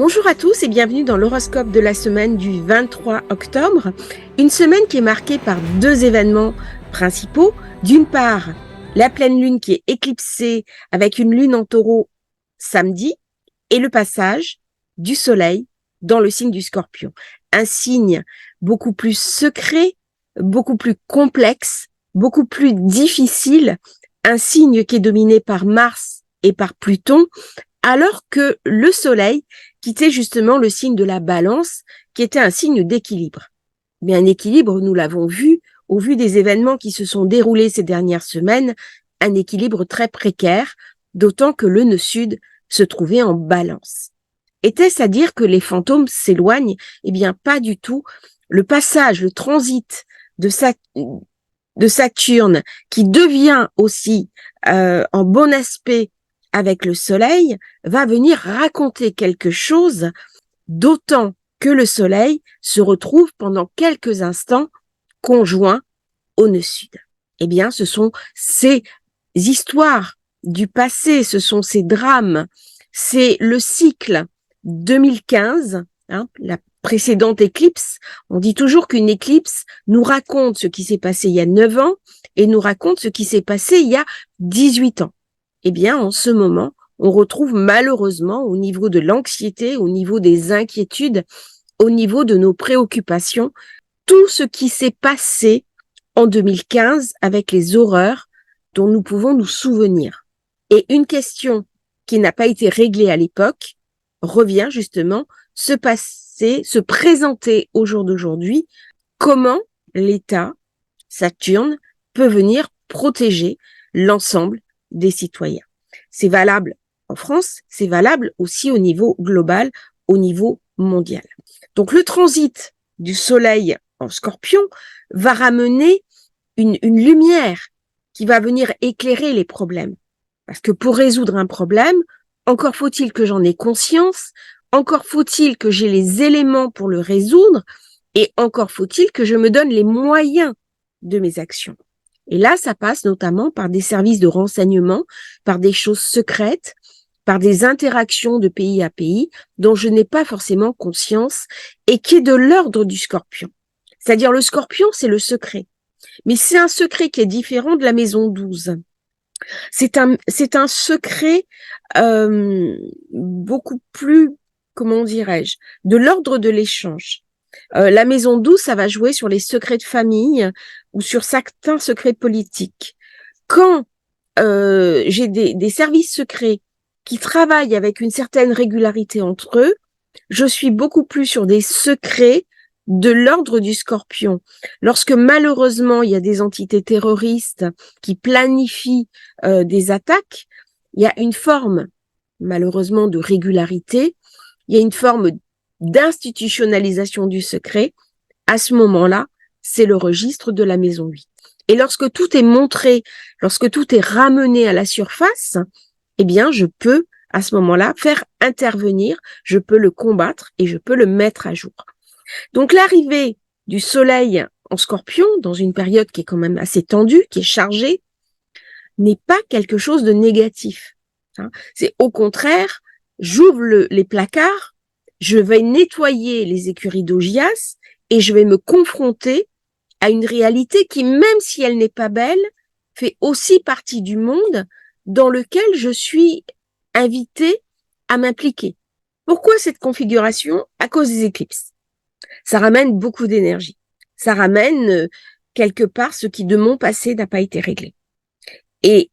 Bonjour à tous et bienvenue dans l'horoscope de la semaine du 23 octobre. Une semaine qui est marquée par deux événements principaux. D'une part, la pleine lune qui est éclipsée avec une lune en taureau samedi et le passage du soleil dans le signe du Scorpion. Un signe beaucoup plus secret, beaucoup plus complexe, beaucoup plus difficile. Un signe qui est dominé par Mars et par Pluton, alors que le soleil quittait justement le signe de la balance, qui était un signe d'équilibre. Mais un équilibre, nous l'avons vu, au vu des événements qui se sont déroulés ces dernières semaines, un équilibre très précaire, d'autant que le nœud sud se trouvait en balance. Était-ce à dire que les fantômes s'éloignent? Eh bien, pas du tout. Le passage, le transit de Saturne, qui devient aussi en bon aspect avec le soleil, va venir raconter quelque chose, d'autant que le soleil se retrouve pendant quelques instants conjoint au nœud sud. Eh bien, ce sont ces histoires du passé, ce sont ces drames, c'est le cycle 2015, la précédente éclipse. On dit toujours qu'une éclipse nous raconte ce qui s'est passé il y a 9 ans et nous raconte ce qui s'est passé il y a 18 ans. Eh bien, en ce moment, on retrouve malheureusement au niveau de l'anxiété, au niveau des inquiétudes, au niveau de nos préoccupations, tout ce qui s'est passé en 2015 avec les horreurs dont nous pouvons nous souvenir. Et une question qui n'a pas été réglée à l'époque revient justement se présenter au jour d'aujourd'hui. Comment l'État, Saturne, peut venir protéger l'ensemble des citoyens. C'est valable en France, c'est valable aussi au niveau global, au niveau mondial. Donc le transit du soleil en Scorpion va ramener une lumière qui va venir éclairer les problèmes. Parce que pour résoudre un problème, encore faut-il que j'en ai conscience, encore faut-il que j'ai les éléments pour le résoudre, et encore faut-il que je me donne les moyens de mes actions. Et là, ça passe notamment par des services de renseignement, par des choses secrètes, par des interactions de pays à pays dont je n'ai pas forcément conscience et qui est de l'ordre du Scorpion. C'est-à-dire le Scorpion, c'est le secret. Mais c'est un secret qui est différent de la maison 12. C'est un secret beaucoup plus, comment dirais-je, de l'ordre de l'échange. La maison 12, ça va jouer sur les secrets de famille ou sur certains secrets politiques. Quand j'ai des services secrets qui travaillent avec une certaine régularité entre eux, je suis beaucoup plus sur des secrets de l'ordre du Scorpion. Lorsque malheureusement il y a des entités terroristes qui planifient des attaques, il y a une forme malheureusement de régularité, il y a une forme d'institutionnalisation du secret. À ce moment-là, c'est le registre de la maison 8. Et lorsque tout est montré, lorsque tout est ramené à la surface, eh bien, je peux, à ce moment-là, faire intervenir, je peux le combattre et je peux le mettre à jour. Donc, l'arrivée du soleil en Scorpion, dans une période qui est quand même assez tendue, qui est chargée, n'est pas quelque chose de négatif. C'est au contraire, j'ouvre les placards, je vais nettoyer les écuries d'Augias et je vais me confronter à une réalité qui, même si elle n'est pas belle, fait aussi partie du monde dans lequel je suis invitée à m'impliquer. Pourquoi cette configuration? À cause des éclipses. Ça ramène beaucoup d'énergie. Ça ramène quelque part ce qui de mon passé n'a pas été réglé. Et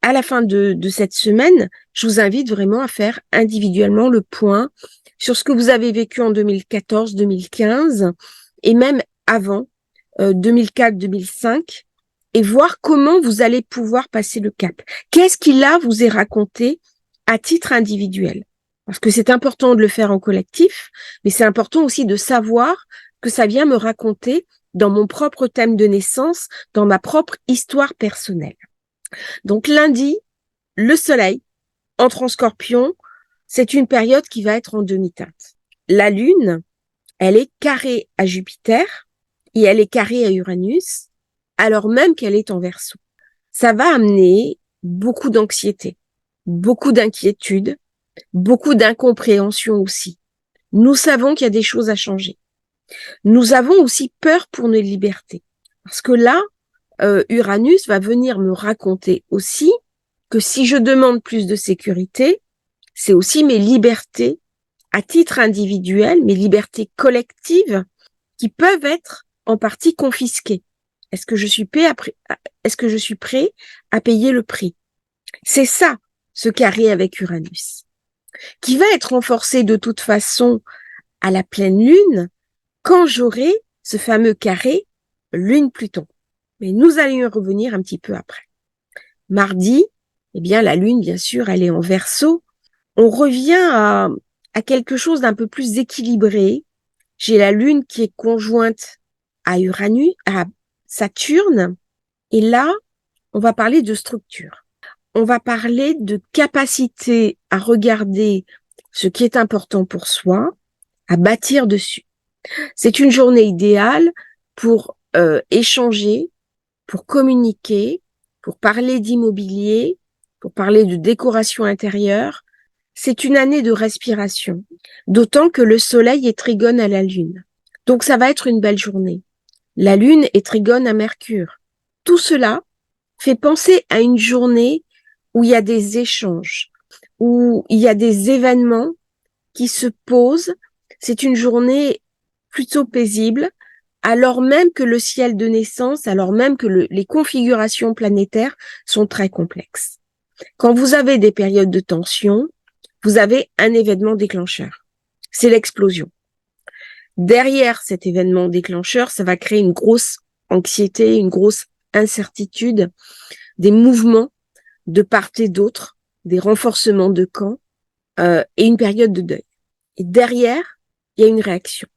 à la fin de cette semaine, je vous invite vraiment à faire individuellement le point sur ce que vous avez vécu en 2014, 2015 et même avant 2004, 2005 et voir comment vous allez pouvoir passer le cap. Qu'est-ce qui là vous est raconté à titre individuel? Parce que c'est important de le faire en collectif, mais c'est important aussi de savoir que ça vient me raconter dans mon propre thème de naissance, dans ma propre histoire personnelle. Donc lundi, le soleil entre en Scorpion, c'est une période qui va être en demi-teinte. La lune, elle est carrée à Jupiter et elle est carrée à Uranus, alors même qu'elle est en Verseau. Ça va amener beaucoup d'anxiété, beaucoup d'inquiétude, beaucoup d'incompréhension aussi. Nous savons qu'il y a des choses à changer. Nous avons aussi peur pour nos libertés. Parce que là, Uranus va venir me raconter aussi que si je demande plus de sécurité, c'est aussi mes libertés à titre individuel, mes libertés collectives qui peuvent être en partie confisquées. Est-ce que je suis prêt à payer le prix? C'est ça, ce carré avec Uranus, qui va être renforcé de toute façon à la pleine lune quand j'aurai ce fameux carré Lune-Pluton. Mais nous allons y revenir un petit peu après. Mardi, eh bien, la lune, bien sûr, elle est en Verseau. On revient à quelque chose d'un peu plus équilibré. J'ai la lune qui est conjointe à Uranus, à Saturne. Et là, on va parler de structure. On va parler de capacité à regarder ce qui est important pour soi, à bâtir dessus. C'est une journée idéale pour échanger, pour communiquer, pour parler d'immobilier, pour parler de décoration intérieure. C'est une année de respiration, d'autant que le soleil est trigone à la lune. Donc ça va être une belle journée. La lune est trigone à Mercure. Tout cela fait penser à une journée où il y a des échanges, où il y a des événements qui se posent. C'est une journée plutôt paisible, alors même que le ciel de naissance, alors même que les configurations planétaires sont très complexes. Quand vous avez des périodes de tension, vous avez un événement déclencheur. C'est l'explosion. Derrière cet événement déclencheur, ça va créer une grosse anxiété, une grosse incertitude, des mouvements de part et d'autre, des renforcements de camp et une période de deuil. Et derrière, il y a une réaction.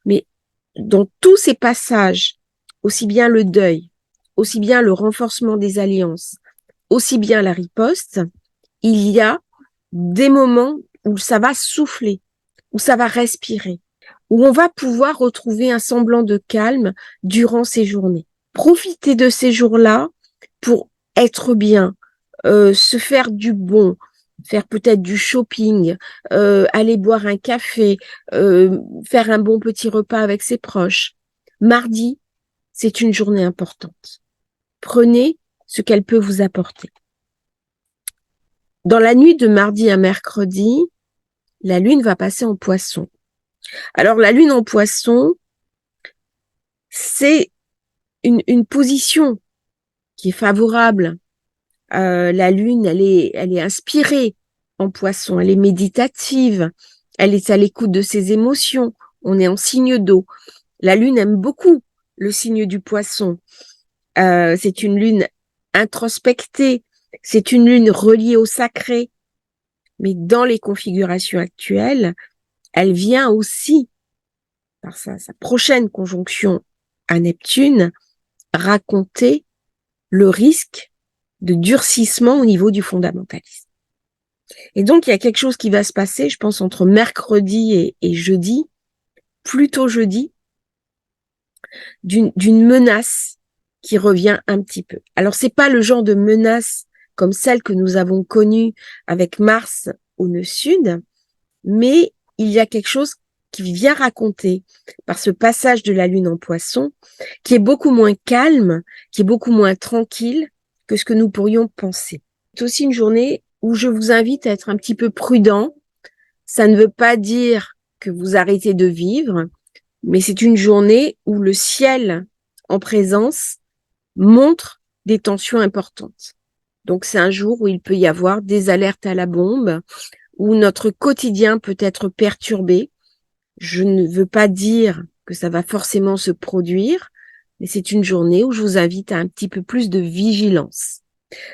Mais dans tous ces passages, aussi bien le deuil, aussi bien le renforcement des alliances, aussi bien la riposte, il y a des moments où ça va souffler, où ça va respirer, où on va pouvoir retrouver un semblant de calme durant ces journées. Profitez de ces jours-là pour être bien, se faire du bon, faire peut-être du shopping, aller boire un café, faire un bon petit repas avec ses proches. Mardi, c'est une journée importante. Prenez ce qu'elle peut vous apporter. Dans la nuit de mardi à mercredi, la lune va passer en Poisson. Alors la lune en Poisson, c'est une position qui est favorable. La lune, elle est inspirée en Poisson, elle est méditative, elle est à l'écoute de ses émotions. On est en signe d'eau. La lune aime beaucoup le signe du Poisson. C'est une lune introspectée, c'est une lune reliée au sacré. Mais dans les configurations actuelles, elle vient aussi, par sa prochaine conjonction à Neptune, raconter le risque de durcissement au niveau du fondamentalisme. Et donc, il y a quelque chose qui va se passer, je pense, entre mercredi et jeudi, plutôt jeudi, d'une menace qui revient un petit peu. Alors, c'est pas le genre de menace comme celle que nous avons connue avec Mars au nœud sud, mais il y a quelque chose qui vient raconter par ce passage de la Lune en Poisson, qui est beaucoup moins calme, qui est beaucoup moins tranquille que ce que nous pourrions penser. C'est aussi une journée où je vous invite à être un petit peu prudent. Ça ne veut pas dire que vous arrêtez de vivre, mais c'est une journée où le ciel en présence montre des tensions importantes. Donc c'est un jour où il peut y avoir des alertes à la bombe, où notre quotidien peut être perturbé. Je ne veux pas dire que ça va forcément se produire, mais c'est une journée où je vous invite à un petit peu plus de vigilance.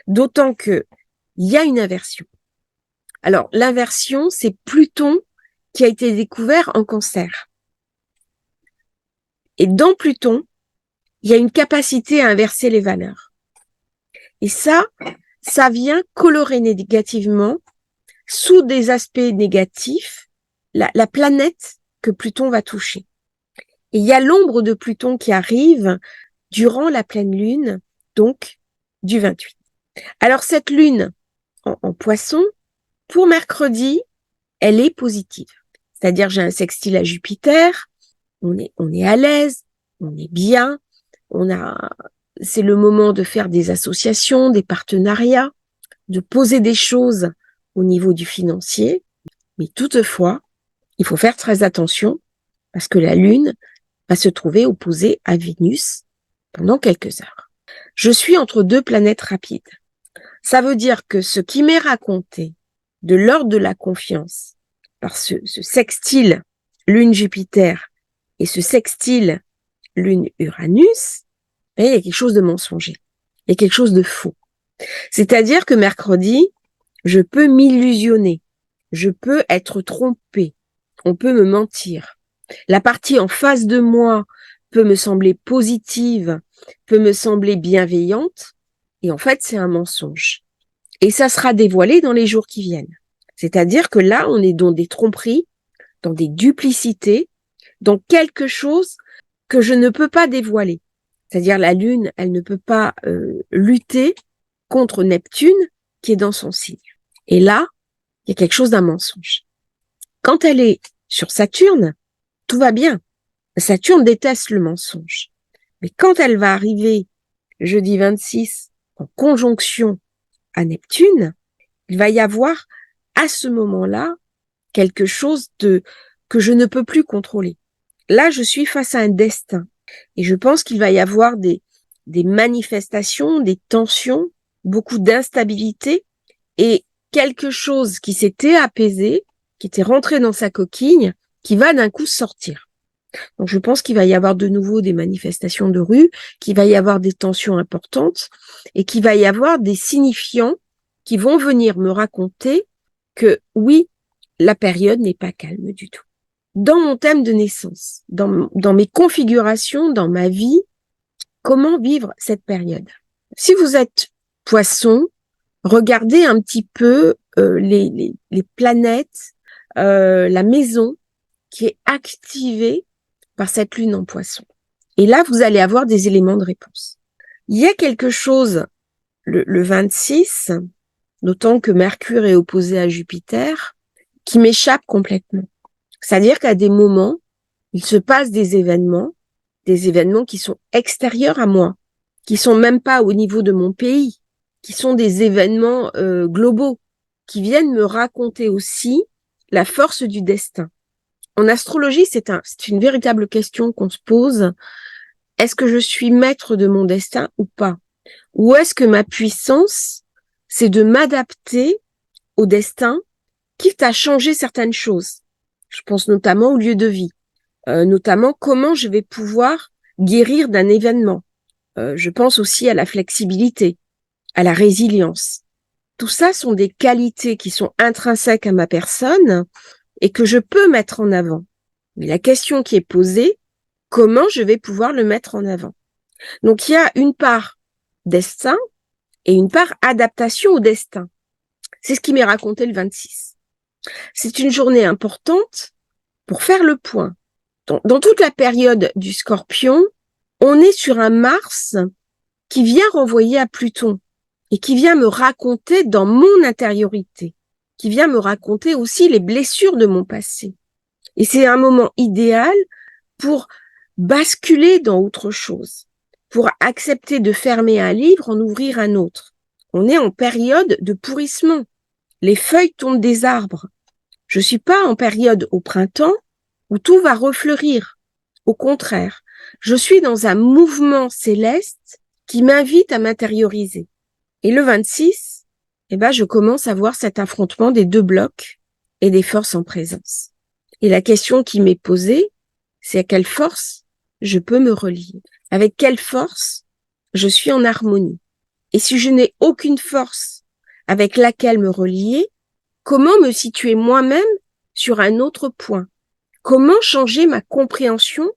D'autant que il y a une inversion. Alors, l'inversion, c'est Pluton qui a été découvert en Cancer. Et dans Pluton, il y a une capacité à inverser les valeurs. Et ça vient colorer négativement, sous des aspects négatifs, la planète que Pluton va toucher. Et il y a l'ombre de Pluton qui arrive durant la pleine lune, donc du 28. Alors cette lune en Poisson, pour mercredi, elle est positive. C'est-à-dire, j'ai un sextile à Jupiter, on est à l'aise, on est bien, c'est le moment de faire des associations, des partenariats, de poser des choses au niveau du financier. Mais toutefois, il faut faire très attention parce que la Lune va se trouver opposée à Vénus pendant quelques heures. Je suis entre deux planètes rapides. Ça veut dire que ce qui m'est raconté de l'ordre de la confiance par ce sextile Lune-Jupiter et ce sextile Lune-Uranus, il y a quelque chose de mensonger, il y a quelque chose de faux. C'est-à-dire que mercredi, je peux m'illusionner, je peux être trompée, on peut me mentir. La partie en face de moi peut me sembler positive, peut me sembler bienveillante, et en fait, c'est un mensonge. Et ça sera dévoilé dans les jours qui viennent. C'est-à-dire que là, on est dans des tromperies, dans des duplicités, dans quelque chose que je ne peux pas dévoiler. C'est-à-dire la Lune, elle ne peut pas lutter contre Neptune qui est dans son signe. Et là, il y a quelque chose d'un mensonge. Quand elle est sur Saturne, tout va bien. Saturne déteste le mensonge. Mais quand elle va arriver jeudi 26 en conjonction à Neptune, il va y avoir à ce moment-là quelque chose que je ne peux plus contrôler. Là, je suis face à un destin. Et je pense qu'il va y avoir des manifestations, des tensions, beaucoup d'instabilité et quelque chose qui s'était apaisé, qui était rentré dans sa coquille, qui va d'un coup sortir. Donc je pense qu'il va y avoir de nouveau des manifestations de rue, qu'il va y avoir des tensions importantes et qu'il va y avoir des signifiants qui vont venir me raconter que oui, la période n'est pas calme du tout. Dans mon thème de naissance, dans mes configurations, dans ma vie, comment vivre cette période? Si vous êtes poisson, regardez un petit peu les planètes, la maison qui est activée par cette lune en poisson. Et là, vous allez avoir des éléments de réponse. Il y a quelque chose, le 26, d'autant que Mercure est opposé à Jupiter, qui m'échappe complètement. C'est-à-dire qu'à des moments, il se passe des événements qui sont extérieurs à moi, qui sont même pas au niveau de mon pays, qui sont des événements globaux, qui viennent me raconter aussi la force du destin. En astrologie, c'est une véritable question qu'on se pose. Est-ce que je suis maître de mon destin ou pas? Ou est-ce que ma puissance, c'est de m'adapter au destin, quitte à changer certaines choses? Je pense notamment au lieu de vie, notamment comment je vais pouvoir guérir d'un événement. Je pense aussi à la flexibilité, à la résilience. Tout ça sont des qualités qui sont intrinsèques à ma personne et que je peux mettre en avant. Mais la question qui est posée, comment je vais pouvoir le mettre en avant? Donc, il y a une part destin et une part adaptation au destin. C'est ce qui m'est raconté le 26. C'est une journée importante pour faire le point. Dans toute la période du Scorpion, on est sur un Mars qui vient renvoyer à Pluton et qui vient me raconter dans mon intériorité, qui vient me raconter aussi les blessures de mon passé. Et c'est un moment idéal pour basculer dans autre chose, pour accepter de fermer un livre, en ouvrir un autre. On est en période de pourrissement. Les feuilles tombent des arbres. Je suis pas en période au printemps où tout va refleurir. Au contraire, je suis dans un mouvement céleste qui m'invite à m'intérioriser. Et le 26, je commence à voir cet affrontement des deux blocs et des forces en présence. Et la question qui m'est posée, c'est à quelle force je peux me relier? Avec quelle force je suis en harmonie? Et si je n'ai aucune force avec laquelle me relier, comment me situer moi-même sur un autre point? Comment changer ma compréhension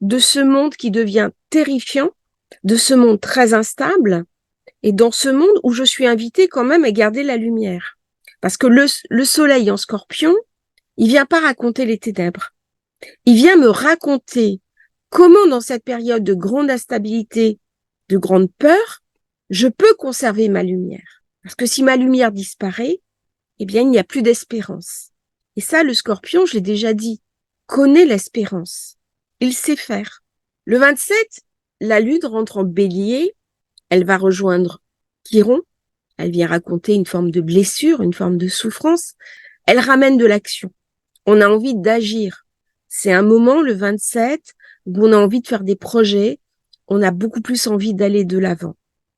de ce monde qui devient terrifiant, de ce monde très instable, et dans ce monde où je suis invitée quand même à garder la lumière? Parce que le soleil en Scorpion, il vient pas raconter les ténèbres. Il vient me raconter comment dans cette période de grande instabilité, de grande peur, je peux conserver ma lumière. Parce que si ma lumière disparaît, il n'y a plus d'espérance. Et ça, le Scorpion, je l'ai déjà dit, connaît l'espérance. Il sait faire. Le 27, la Lune rentre en Bélier. Elle va rejoindre Chiron. Elle vient raconter une forme de blessure, une forme de souffrance. Elle ramène de l'action. On a envie d'agir. C'est un moment, le 27, où on a envie de faire des projets. On a beaucoup plus envie d'aller de l'avant.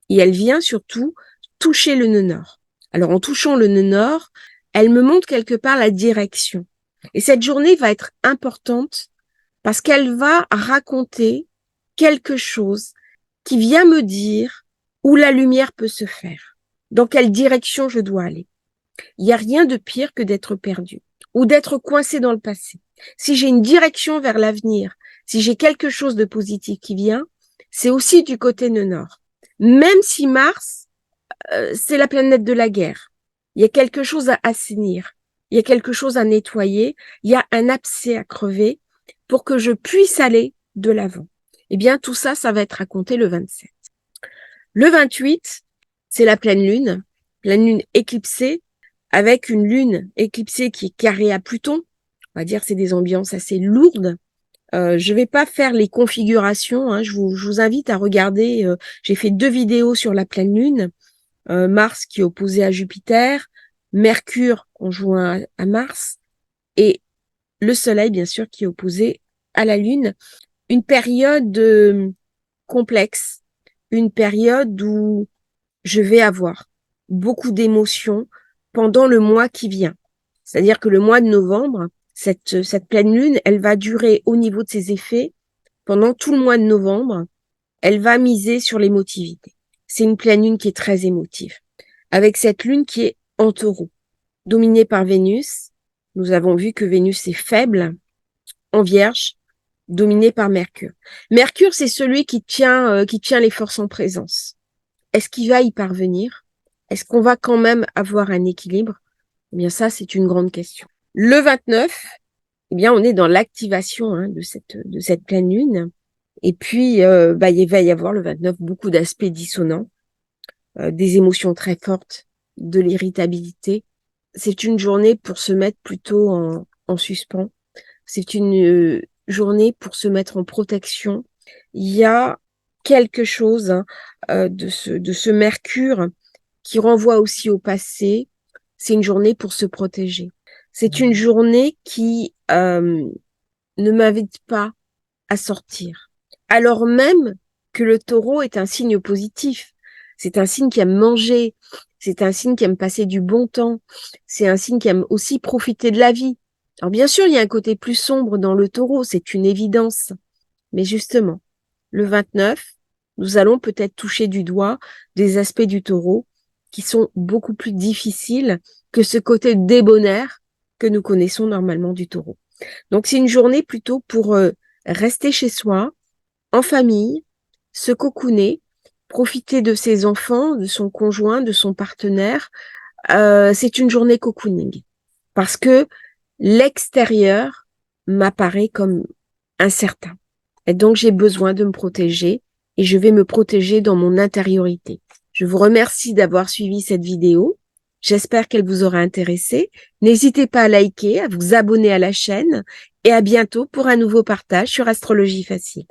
Et elle vient surtout toucher le nœud nord. Alors, en touchant le nœud nord, elle me montre quelque part la direction. Et cette journée va être importante parce qu'elle va raconter quelque chose qui vient me dire où la lumière peut se faire, dans quelle direction je dois aller. Il n'y a rien de pire que d'être perdu ou d'être coincé dans le passé. Si j'ai une direction vers l'avenir, si j'ai quelque chose de positif qui vient, c'est aussi du côté nœud nord. Même si Mars, c'est la planète de la guerre. Il y a quelque chose à assainir. Il y a quelque chose à nettoyer. Il y a un abcès à crever pour que je puisse aller de l'avant. Eh bien, tout ça, ça va être raconté le 27. Le 28, c'est la pleine lune éclipsée, avec une lune éclipsée qui est carrée à Pluton. On va dire que c'est des ambiances assez lourdes. Je vais pas faire les configurations, hein, je vous invite à regarder. J'ai fait 2 vidéos sur la pleine lune. Mars qui est opposé à Jupiter, Mercure conjoint à Mars, et le Soleil, bien sûr, qui est opposé à la Lune. Une période complexe, une période où je vais avoir beaucoup d'émotions pendant le mois qui vient. C'est-à-dire que le mois de novembre, cette pleine lune, elle va durer au niveau de ses effets pendant tout le mois de novembre. Elle va miser sur l'émotivité. C'est une pleine lune qui est très émotive. Avec cette lune qui est en taureau, dominée par Vénus. Nous avons vu que Vénus est faible en Vierge, dominée par Mercure. Mercure, c'est celui qui tient les forces en présence. Est-ce qu'il va y parvenir? Est-ce qu'on va quand même avoir un équilibre? Eh bien, ça, c'est une grande question. Le 29, eh bien, on est dans l'activation de cette pleine lune. Et puis, il va y avoir le 29 beaucoup d'aspects dissonants, des émotions très fortes, de l'irritabilité. C'est une journée pour se mettre plutôt en suspens. C'est une journée pour se mettre en protection. Il y a quelque chose de ce Mercure qui renvoie aussi au passé. C'est une journée pour se protéger. C'est une journée qui ne m'invite pas à sortir. Alors même que le taureau est un signe positif. C'est un signe qui aime manger. C'est un signe qui aime passer du bon temps. C'est un signe qui aime aussi profiter de la vie. Alors bien sûr, il y a un côté plus sombre dans le taureau, c'est une évidence. Mais justement, le 29, nous allons peut-être toucher du doigt des aspects du taureau qui sont beaucoup plus difficiles que ce côté débonnaire que nous connaissons normalement du taureau. Donc c'est une journée plutôt pour rester chez soi, en famille, se cocooner, profiter de ses enfants, de son conjoint, de son partenaire. C'est une journée cocooning parce que l'extérieur m'apparaît comme incertain. Et donc, j'ai besoin de me protéger et je vais me protéger dans mon intériorité. Je vous remercie d'avoir suivi cette vidéo. J'espère qu'elle vous aura intéressé. N'hésitez pas à liker, à vous abonner à la chaîne et à bientôt pour un nouveau partage sur Astrologie Facile.